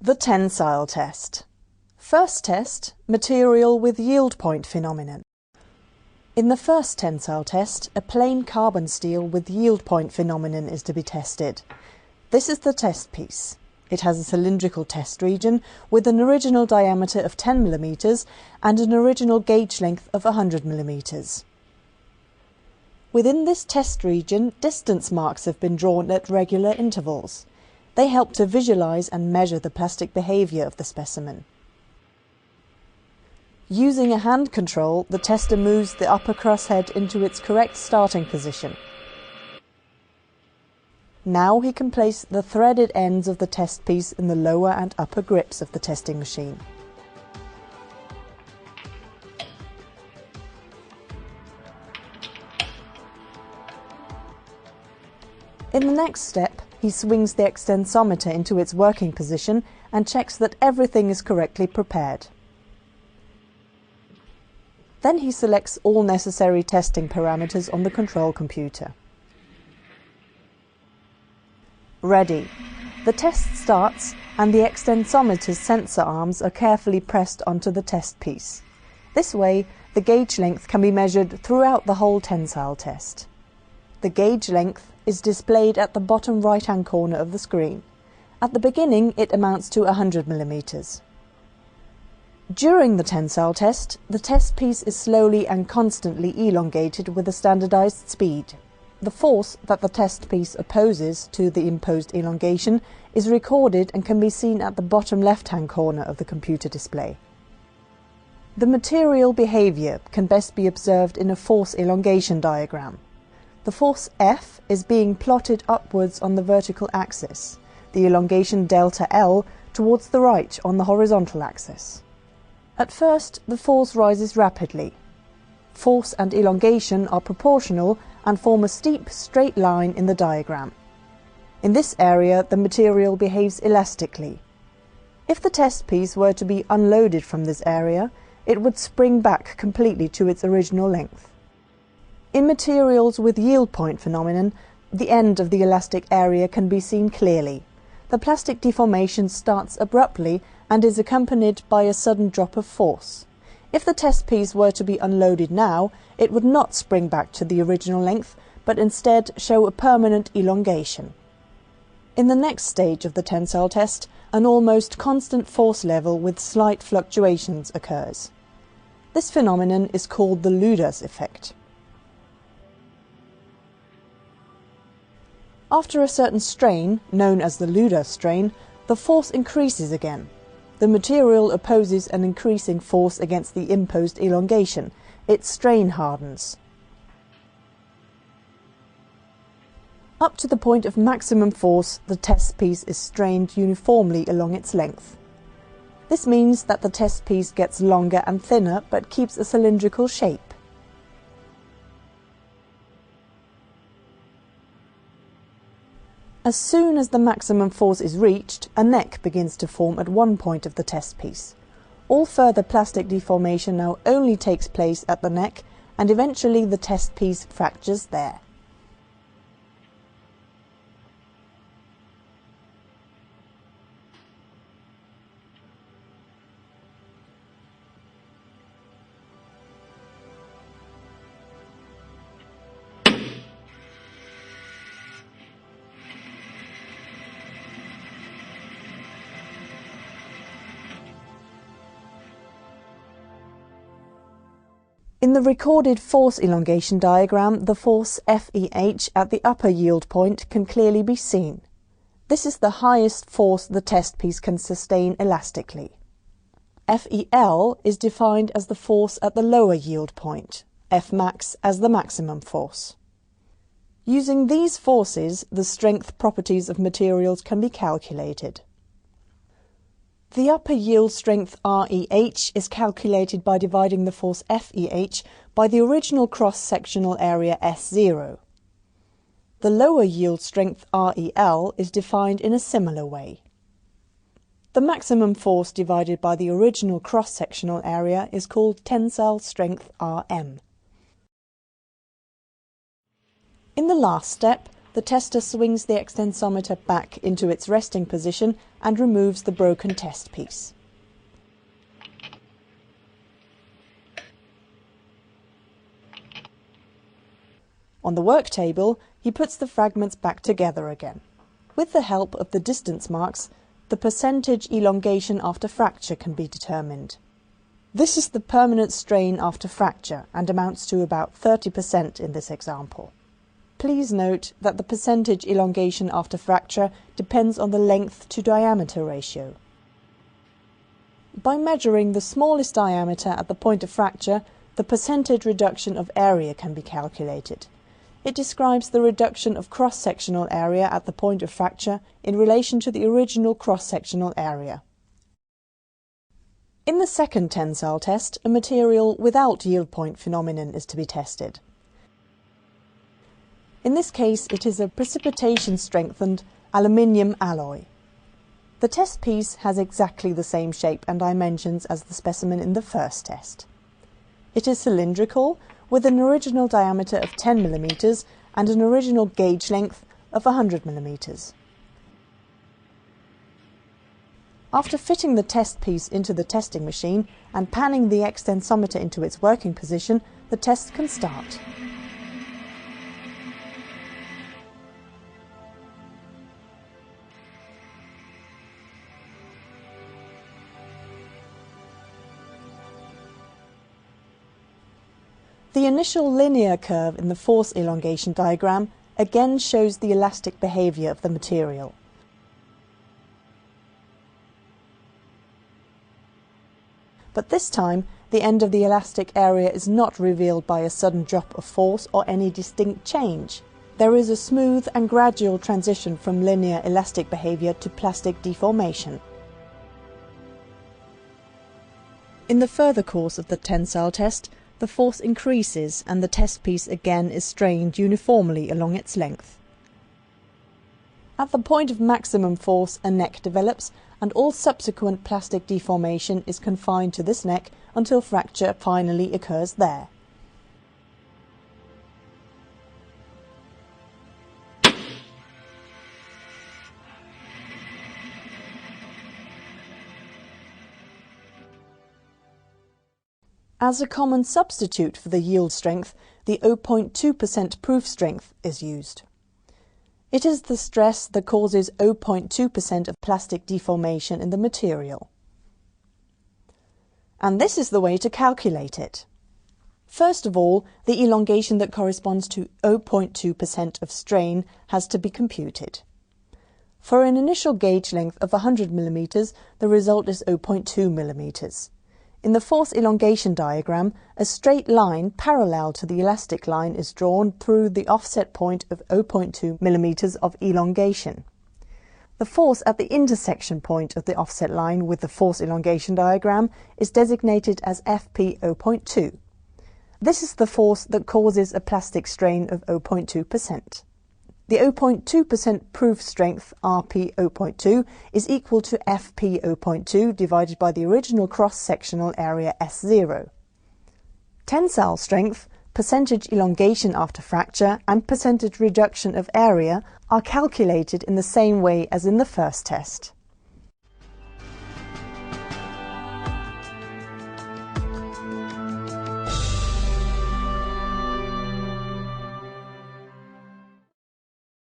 The tensile test. First test, material with yield point phenomenon. In the first tensile test, a plain carbon steel with yield point phenomenon is to be tested. This is the test piece. It has a cylindrical test region with an original diameter of 10 mm and an original gauge length of 100 mm. Within this test region, distance marks have been drawn at regular intervals. They help to visualize and measure the plastic behavior of the specimen. Using a hand control, the tester moves the upper crosshead into its correct starting position. Now he can place the threaded ends of the test piece in the lower and upper grips of the testing machine. In the next step, he swings the extensometer into its working position and checks that everything is correctly prepared. Then he selects all necessary testing parameters on the control computer. Ready. The test starts and the extensometer's sensor arms are carefully pressed onto the test piece. This way, the gauge length can be measured throughout the whole tensile test. The gauge length is displayed at the bottom right-hand corner of the screen. At the beginning, it amounts to 100 mm. During the tensile test, the test piece is slowly and constantly elongated with a standardized speed. The force that the test piece opposes to the imposed elongation is recorded and can be seen at the bottom left-hand corner of the computer display. The material behavior can best be observed in a force elongation diagram. The force F is being plotted upwards on the vertical axis, the elongation delta L towards the right on the horizontal axis. At first, the force rises rapidly. Force and elongation are proportional and form a steep, straight line in the diagram. In this area, the material behaves elastically. If the test piece were to be unloaded from this area, it would spring back completely to its original length. In materials with yield point phenomenon, the end of the elastic area can be seen clearly. The plastic deformation starts abruptly and is accompanied by a sudden drop of force. If the test piece were to be unloaded now, it would not spring back to the original length, but instead show a permanent elongation. In the next stage of the tensile test, an almost constant force level with slight fluctuations occurs. This phenomenon is called the Luders effect. After a certain strain, known as the Luder strain, the force increases again. The material opposes an increasing force against the imposed elongation. Its strain hardens. Up to the point of maximum force, the test piece is strained uniformly along its length. This means that the test piece gets longer and thinner but keeps a cylindrical shape. As soon as the maximum force is reached, a neck begins to form at one point of the test piece. All further plastic deformation now only takes place at the neck, and eventually the test piece fractures there. In the recorded force elongation diagram, the force FEH at the upper yield point can clearly be seen. This is the highest force the test piece can sustain elastically. FEL is defined as the force at the lower yield point, Fmax as the maximum force. Using these forces, the strength properties of materials can be calculated. The upper yield strength REH is calculated by dividing the force FEH by the original cross-sectional area S0. The lower yield strength REL is defined in a similar way. The maximum force divided by the original cross-sectional area is called tensile strength Rm. In the last step, the tester swings the extensometer back into its resting position and removes the broken test piece. On the work table, he puts the fragments back together again. With the help of the distance marks, the percentage elongation after fracture can be determined. This is the permanent strain after fracture and amounts to about 30% in this example. Please note that the percentage elongation after fracture depends on the length to diameter ratio. By measuring the smallest diameter at the point of fracture, the percentage reduction of area can be calculated. It describes the reduction of cross-sectional area at the point of fracture in relation to the original cross-sectional area. In the second tensile test, a material without yield point phenomenon is to be tested. In this case, it is a precipitation-strengthened aluminium alloy. The test piece has exactly the same shape and dimensions as the specimen in the first test. It is cylindrical, with an original diameter of 10 mm and an original gauge length of 100 mm. After fitting the test piece into the testing machine and panning the extensometer into its working position, the test can start. The initial linear curve in the force elongation diagram again shows the elastic behavior of the material. But this time, the end of the elastic area is not revealed by a sudden drop of force or any distinct change. There is a smooth and gradual transition from linear elastic behavior to plastic deformation. In the further course of the tensile test, the force increases and the test piece again is strained uniformly along its length. At the point of maximum force, a neck develops, and all subsequent plastic deformation is confined to this neck until fracture finally occurs there. As a common substitute for the yield strength, the 0.2% proof strength is used. It is the stress that causes 0.2% of plastic deformation in the material. And this is the way to calculate it. First of all, the elongation that corresponds to 0.2% of strain has to be computed. For an initial gauge length of 100 mm, the result is 0.2 mm. In the force elongation diagram, a straight line parallel to the elastic line is drawn through the offset point of 0.2 mm of elongation. The force at the intersection point of the offset line with the force elongation diagram is designated as Fp 0.2. This is the force that causes a plastic strain of 0.2%. The 0.2% proof strength, Rp 0.2, is equal to Fp 0.2 divided by the original cross-sectional area S0. Tensile strength, percentage elongation after fracture, and percentage reduction of area are calculated in the same way as in the first test.